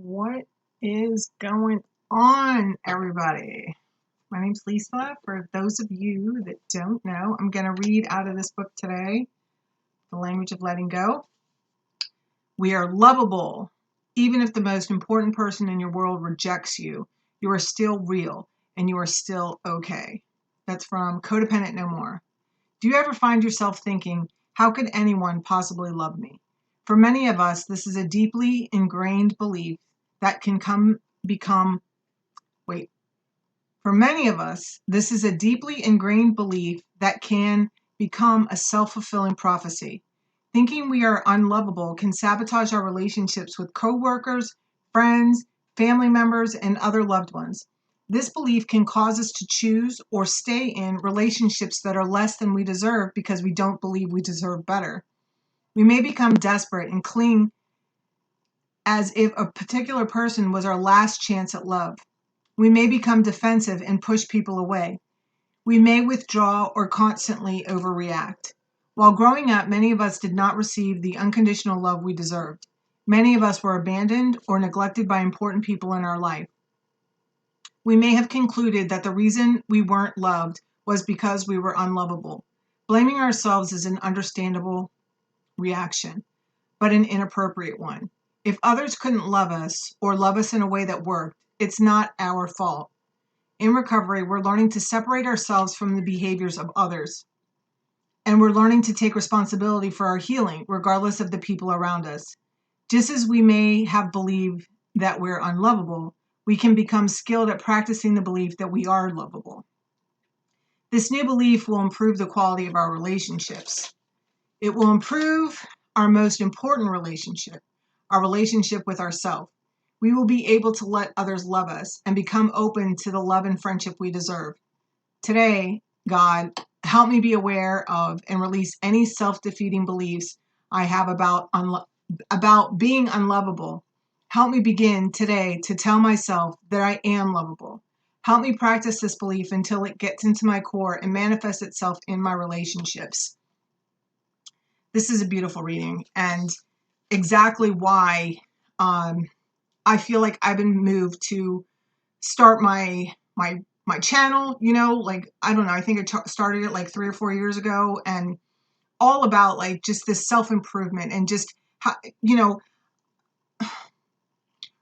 What is going on, everybody? My name's Lisa. For those of you that don't know, I'm going to read out of this book today, The Language of Letting Go. We are lovable. Even if the most important person in your world rejects you, you are still real and you are still okay. That's from Codependent No More. Do you ever find yourself thinking, how could anyone possibly love me? For many of us, this is a deeply ingrained belief that can For many of us, this is a deeply ingrained belief that can become a self-fulfilling prophecy. Thinking we are unlovable can sabotage our relationships with coworkers, friends, family members, and other loved ones. This belief can cause us to choose or stay in relationships that are less than we deserve because we don't believe we deserve better. We may become desperate and cling as if a particular person was our last chance at love. We may become defensive and push people away. We may withdraw or constantly overreact. While growing up, many of us did not receive the unconditional love we deserved. Many of us were abandoned or neglected by important people in our life. We may have concluded that the reason we weren't loved was because we were unlovable. Blaming ourselves is an understandable reaction, but an inappropriate one. If others couldn't love us or love us in a way that worked, it's not our fault. In recovery, we're learning to separate ourselves from the behaviors of others. And we're learning to take responsibility for our healing, regardless of the people around us. Just as we may have believed that we're unlovable, we can become skilled at practicing the belief that we are lovable. This new belief will improve the quality of our relationships. It will improve our most important relationship, our relationship with ourselves. We will be able to let others love us and become open to the love and friendship we deserve. Today, God, help me be aware of and release any self-defeating beliefs I have about being unlovable. Help me begin today to tell myself that I am lovable. Help me practice this belief until it gets into my core and manifests itself in my relationships. This is a beautiful reading, and exactly why I feel like I've been moved to start my channel. Like, I don't know, I think I started it like 3 or 4 years ago, and all about like just this self-improvement and just how,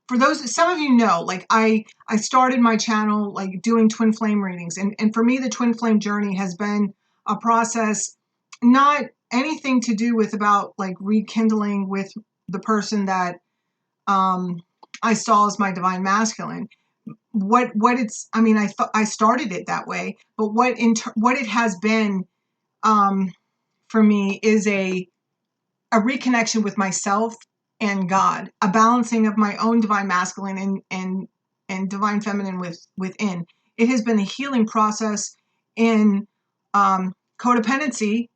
for those, some of like I started my channel like doing twin flame readings, and for me the twin flame journey has been a process, not anything to do with about like rekindling with the person that I saw as my divine masculine. What it's, I mean, I started it that way, but what it has been for me is a reconnection with myself and God, a balancing of my own divine masculine and divine feminine within. It has been a healing process in codependency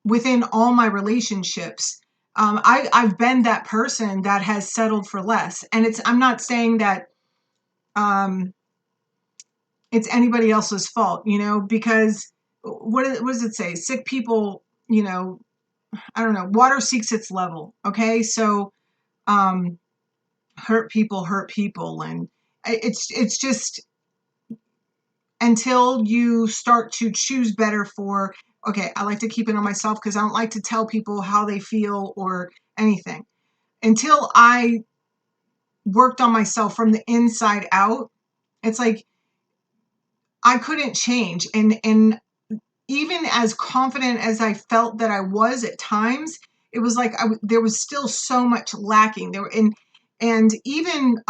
within all my relationships. I've been that person that has settled for less, and I'm not saying that it's anybody else's fault, because what does it say? Sick people, I don't know, water seeks its level. Okay. So, hurt people. And it's just until you start to choose better for, okay, I like to keep it on myself because I don't like to tell people how they feel or anything. Until I worked on myself from the inside out, it's like I couldn't change. And even as confident as I felt that I was at times, it was like there was still so much lacking there. And even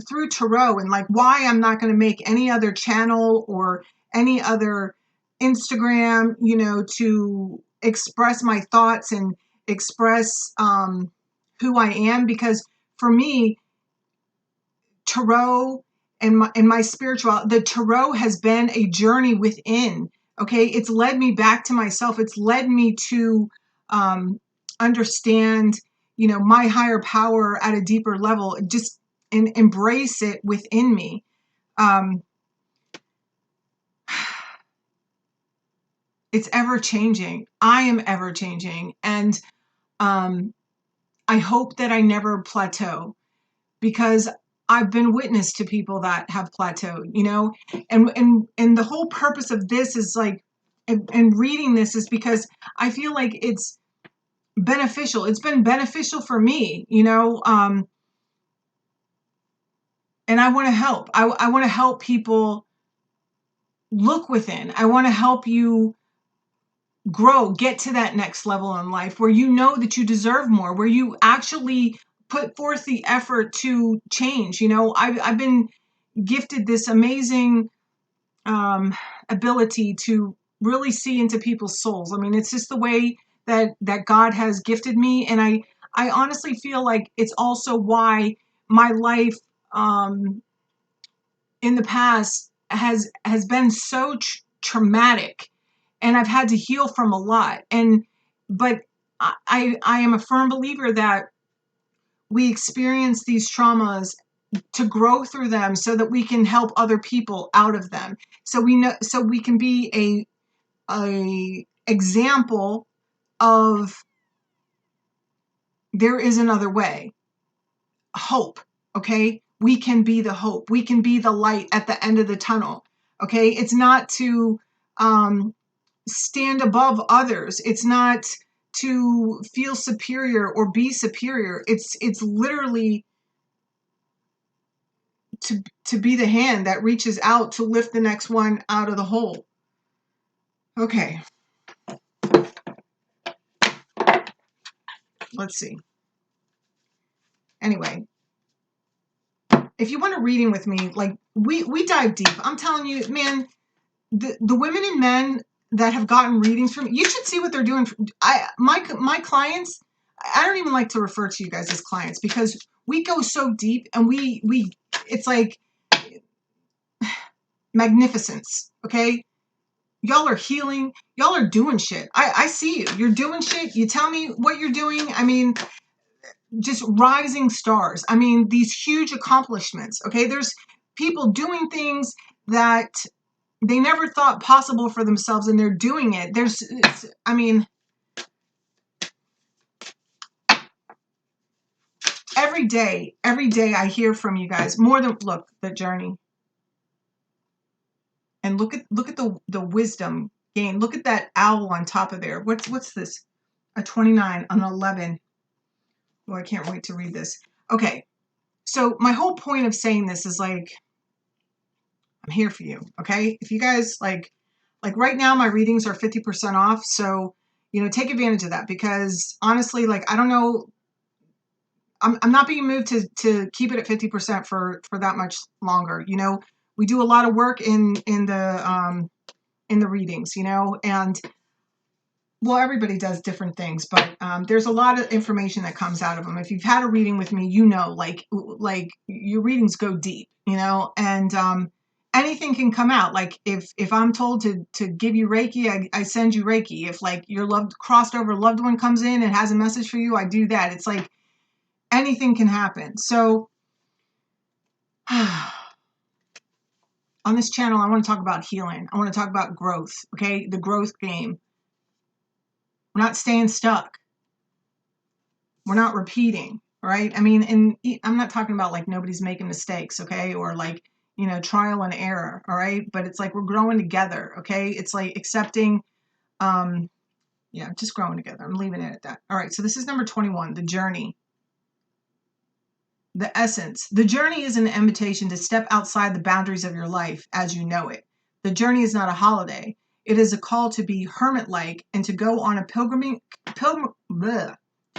through tarot, and like why I'm not going to make any other channel or any other Instagram, to express my thoughts and express who I am, because for me, tarot and my spiritual, the tarot has been a journey within. Okay, it's led me back to myself. It's led me to understand, my higher power at a deeper level. Just and embrace it within me. It's ever changing. I am ever changing, and I hope that I never plateau. because I've been witness to people that have plateaued, you know, and the whole purpose of this is like, and reading this is because I feel like it's beneficial. It's been beneficial for me, you know, and I want to help. I want to help people look within. I want to help you grow, get to that next level in life where you know that you deserve more, where you actually put forth the effort to change. You know, I've been gifted this amazing ability to really see into people's souls. I mean, it's just the way that God has gifted me, and I honestly feel like it's also why my life in the past has been so traumatic, and I've had to heal from a lot. But I am a firm believer that we experience these traumas to grow through them so that we can help other people out of them. So we can be a example of there is another way. Hope, okay? We can be the hope. We can be the light at the end of the tunnel, okay? It's not to stand above others. It's not to feel superior or be superior. It's literally to be the hand that reaches out to lift the next one out of the hole. Okay, let's see. Anyway, if you want a reading with me, like we dive deep. I'm telling you, man, the women and men that have gotten readings from me, you should see what they're doing. My clients, I don't even like to refer to you guys as clients because we go so deep and we it's like magnificence, okay? Y'all are healing. Y'all are doing shit. I see you. You're doing shit. You tell me what you're doing. I mean, just rising stars. I mean, these huge accomplishments. Okay, there's people doing things that they never thought possible for themselves, and they're doing it. I mean, every day I hear from you guys more than look the journey, and look at the wisdom gain. Look at that owl on top of there. What's this? A 29, an 11. Well, I can't wait to read this. Okay, so my whole point of saying this is like, I'm here for you. Okay, if you guys like right now, my readings are 50% off. So, you know, take advantage of that because honestly, like, I don't know, I'm not being moved to keep it at 50% for that much longer. You know, we do a lot of work in the readings, you know, and well, everybody does different things, but there's a lot of information that comes out of them. If you've had a reading with me, you know, like your readings go deep, you know, and anything can come out. Like if I'm told to give you Reiki, I send you Reiki. If like your crossed over loved one comes in and has a message for you, I do that. It's like anything can happen. So on this channel, I want to talk about healing. I want to talk about growth. Okay, the growth game. We're not staying stuck. We're not repeating, right? I mean, and I'm not talking about like nobody's making mistakes, okay? Or like, you know, trial and error, all right? But it's like we're growing together, okay? It's like accepting, yeah, just growing together. I'm leaving it at that. All right, so this is number 21, the journey. The essence. The journey is an invitation to step outside the boundaries of your life as you know it. The journey is not a holiday. It is a call to be hermit-like and to go on a to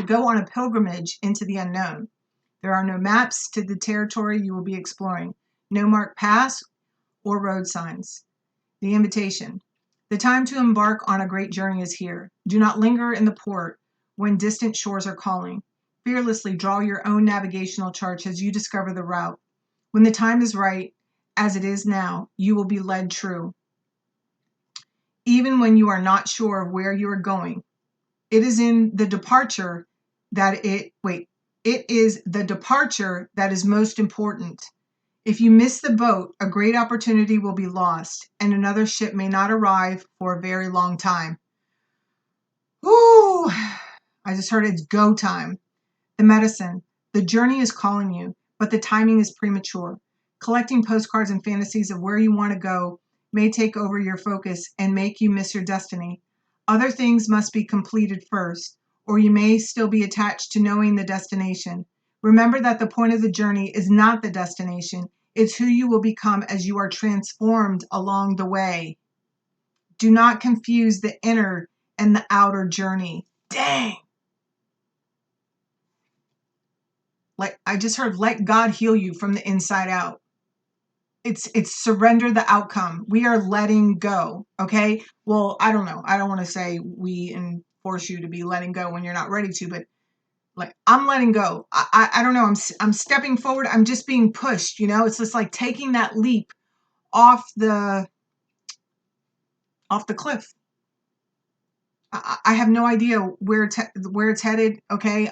go on a pilgrimage into the unknown. There are no maps to the territory you will be exploring, no marked paths or road signs. The invitation. The time to embark on a great journey is here. Do not linger in the port when distant shores are calling. Fearlessly draw your own navigational charts as you discover the route. When the time is right, as it is now, you will be led true. Even when you are not sure of where you are going, it is in the departure it is the departure that is most important. If you miss the boat, a great opportunity will be lost, and another ship may not arrive for a very long time. Woo! I just heard it's go time. The medicine. The journey is calling you. but the timing is premature. Collecting postcards and fantasies of where you want to go may take over your focus and make you miss your destiny. Other things must be completed first, or you may still be attached to knowing the destination. Remember that the point of the journey is not the destination, it's who you will become as you are transformed along the way. Do not confuse the inner and the outer journey. Dang. Like I just heard, let God heal you from the inside out. It's surrender the outcome. We are letting go. Okay. Well, I don't know. I don't want to say we enforce you to be letting go when you're not ready to, but like I'm letting go. I don't know. I'm stepping forward. I'm just being pushed. It's just like taking that leap off the cliff. I have no idea where it's headed. Okay.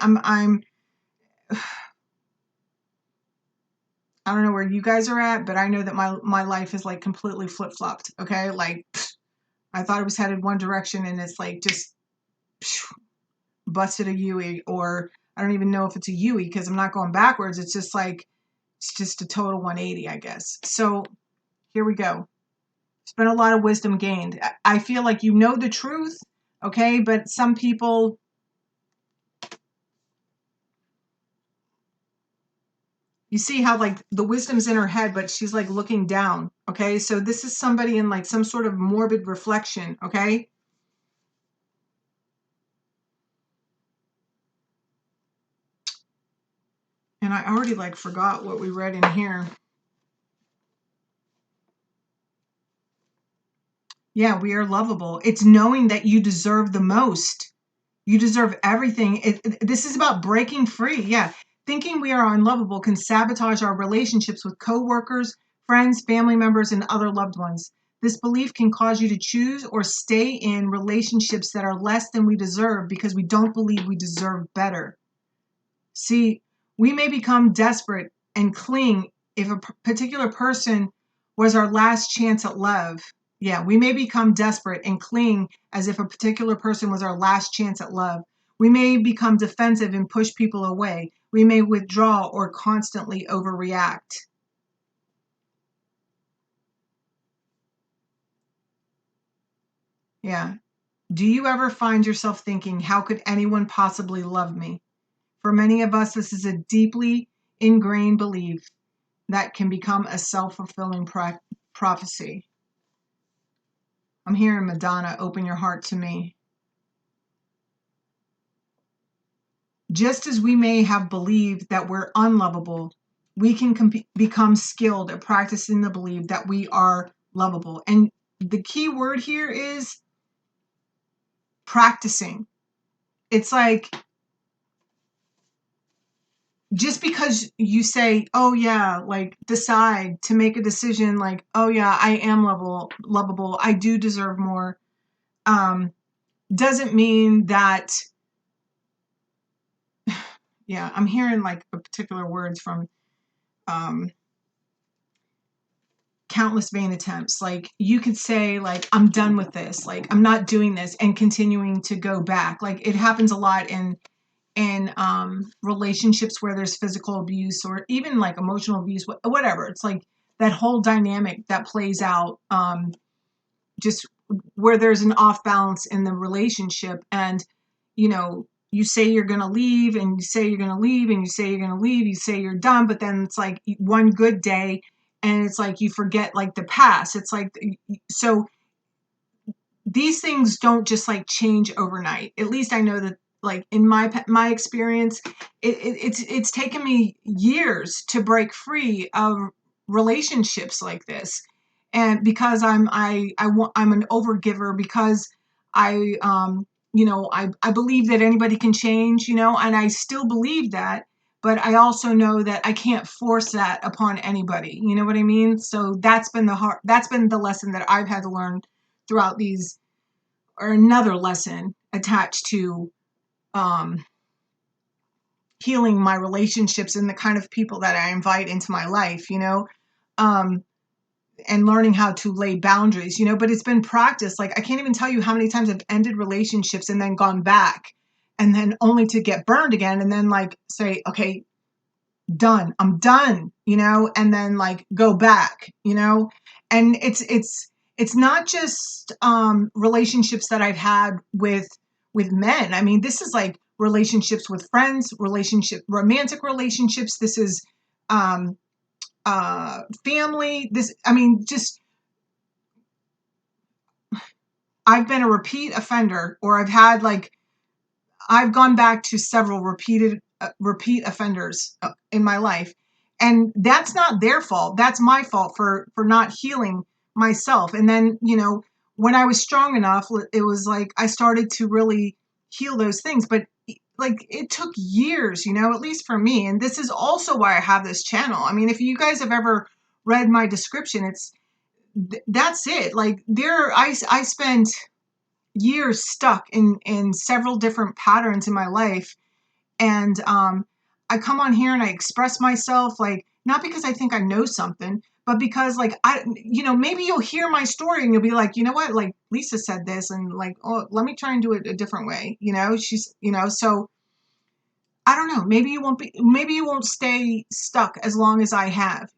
I don't know where you guys are at, but I know that my life is like completely flip flopped. Okay. Like I thought it was headed one direction and it's like just busted a Yui, or I don't even know if it's a Yui because I'm not going backwards. It's just like, it's just a total 180, I guess. So here we go. It's been a lot of wisdom gained. I feel like you know the truth. Okay. But some people, you see how like the wisdom's in her head, but she's like looking down. Okay. So this is somebody in like some sort of morbid reflection. Okay. And I already like forgot what we read in here. Yeah, we are lovable. It's knowing that you deserve the most. You deserve everything. This is about breaking free. Yeah. Thinking we are unlovable can sabotage our relationships with coworkers, friends, family members, and other loved ones. This belief can cause you to choose or stay in relationships that are less than we deserve because we don't believe we deserve better. See, we may become desperate and cling if a particular person was our last chance at love. Yeah, we may become desperate and cling as if a particular person was our last chance at love. We may become defensive and push people away. We may withdraw or constantly overreact. Yeah. Do you ever find yourself thinking, how could anyone possibly love me? For many of us, this is a deeply ingrained belief that can become a self-fulfilling prophecy. I'm hearing Madonna, open your heart to me. Just as we may have believed that we're unlovable, we can become skilled at practicing the belief that we are lovable. And the key word here is practicing. It's like, just because you say, oh yeah, like decide to make a decision like, oh yeah, I am lovable, I do deserve more, doesn't mean that, yeah, I'm hearing like a particular words from countless vain attempts. Like you could say like, I'm done with this, like I'm not doing this, and continuing to go back. Like it happens a lot in relationships where there's physical abuse or even like emotional abuse, whatever. It's like that whole dynamic that plays out, just where there's an off balance in the relationship. And you say you're going to leave and you say you're going to leave and you say you're going to leave, you say you're done, but then it's like one good day and it's like you forget like the past. It's like, so these things don't just like change overnight. At least I know that like in my experience, it's taken me years to break free of relationships like this. And because I'm an overgiver, because I believe that anybody can change, and I still believe that, but I also know that I can't force that upon anybody. You know what I mean? So that's been the lesson that I've had to learn throughout these, or another lesson attached to healing my relationships and the kind of people that I invite into my life, and learning how to lay boundaries, but it's been practice. Like I can't even tell you how many times I've ended relationships and then gone back and then only to get burned again and then like say, okay, done. I'm done, and then like go back, and it's not just relationships that I've had with men. I mean, this is like relationships with friends, romantic relationships. This is um family. I mean, just I've been a repeat offender, or I've gone back to several repeat offenders in my life, and that's not their fault. That's my fault for not healing myself. And then, when I was strong enough, it was like I started to really heal those things. But like it took years, at least for me. And this is also why I have this channel. I mean, if you guys have ever read my description, that's it. Like I spent years stuck in several different patterns in my life, and I come on here and I express myself, like, not because I think I know something, but because like maybe you'll hear my story and you'll be like, you know what, like Lisa said this, and like, oh, let me try and do it a different way. She's, so I don't know, maybe you won't stay stuck as long as I have.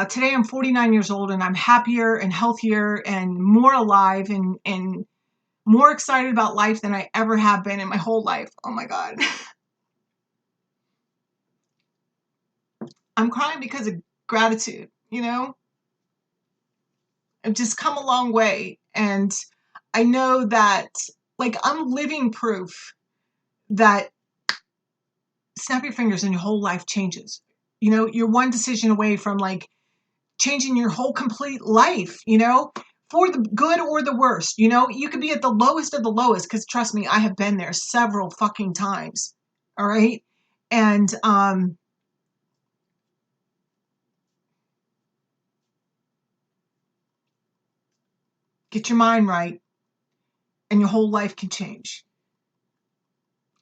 Today I'm 49 years old, and I'm happier and healthier and more alive, and more excited about life than I ever have been in my whole life. Oh my God. I'm crying because of gratitude, I've just come a long way. And I know that, like, I'm living proof that snap your fingers and your whole life changes. You're one decision away from like changing your whole complete life, for the good or the worst. You could be at the lowest of the lowest, because trust me, I have been there several fucking times. All right. And get your mind right, and your whole life can change.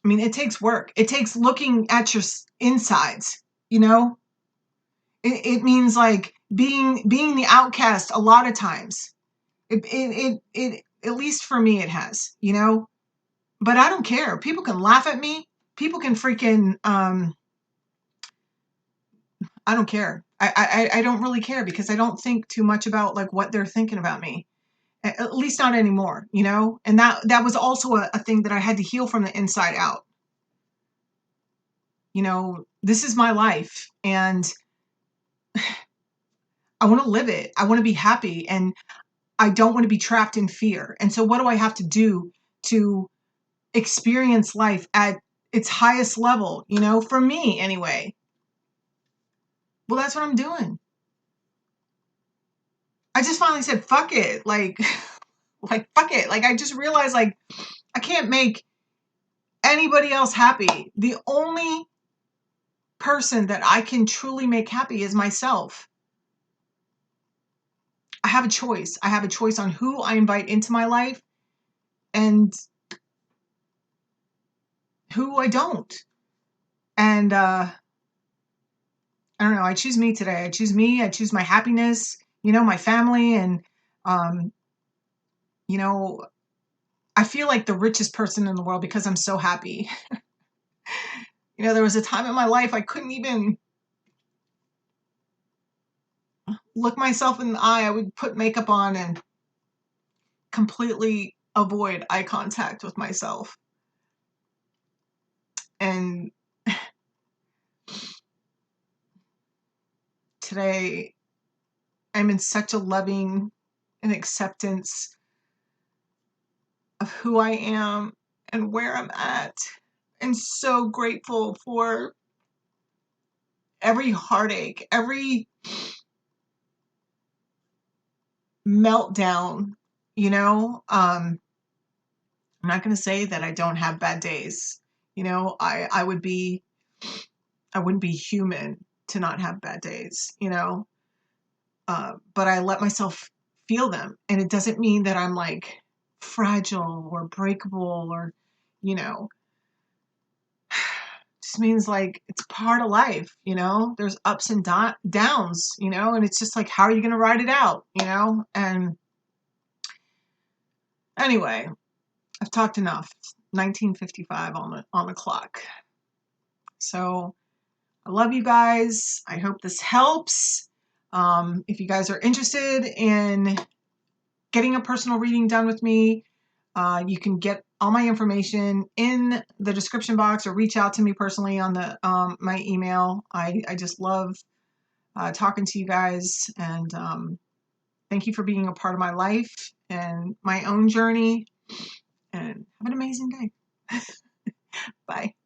I mean, it takes work. It takes looking at your insides, it means like being the outcast a lot of times. It at least for me it has, but I don't care. People can laugh at me. People can freaking I don't care. I don't really care, because I don't think too much about like what they're thinking about me. At least not anymore, and that was also a thing that I had to heal from the inside out. This is my life, and I want to live it. I want to be happy, and I don't want to be trapped in fear. And so what do I have to do to experience life at its highest level, for me anyway? Well, that's what I'm doing. I just finally said, fuck it. Like, like, fuck it. Like, I just realized, like, I can't make anybody else happy. The only person that I can truly make happy is myself. I have a choice. I have a choice on who I invite into my life and who I don't. And I don't know, I choose me today. I choose me. I choose my happiness, my family. And, um, you know, I feel like the richest person in the world because I'm so happy. There was a time in my life I couldn't even look myself in the eye. I would put makeup on and completely avoid eye contact with myself. And today I'm in such a loving and acceptance of who I am and where I'm at, and so grateful for every heartache, every meltdown. I'm not going to say that I don't have bad days. I wouldn't be human to not have bad days, but I let myself feel them. And it doesn't mean that I'm like fragile or breakable, or, just means like it's part of life. There's ups and downs, and it's just like, how are you going to ride it out? And anyway, I've talked enough. 1955 on the clock. So I love you guys. I hope this helps. If you guys are interested in getting a personal reading done with me, you can get all my information in the description box or reach out to me personally on the my email. I just love talking to you guys, and thank you for being a part of my life and my own journey, and have an amazing day. Bye.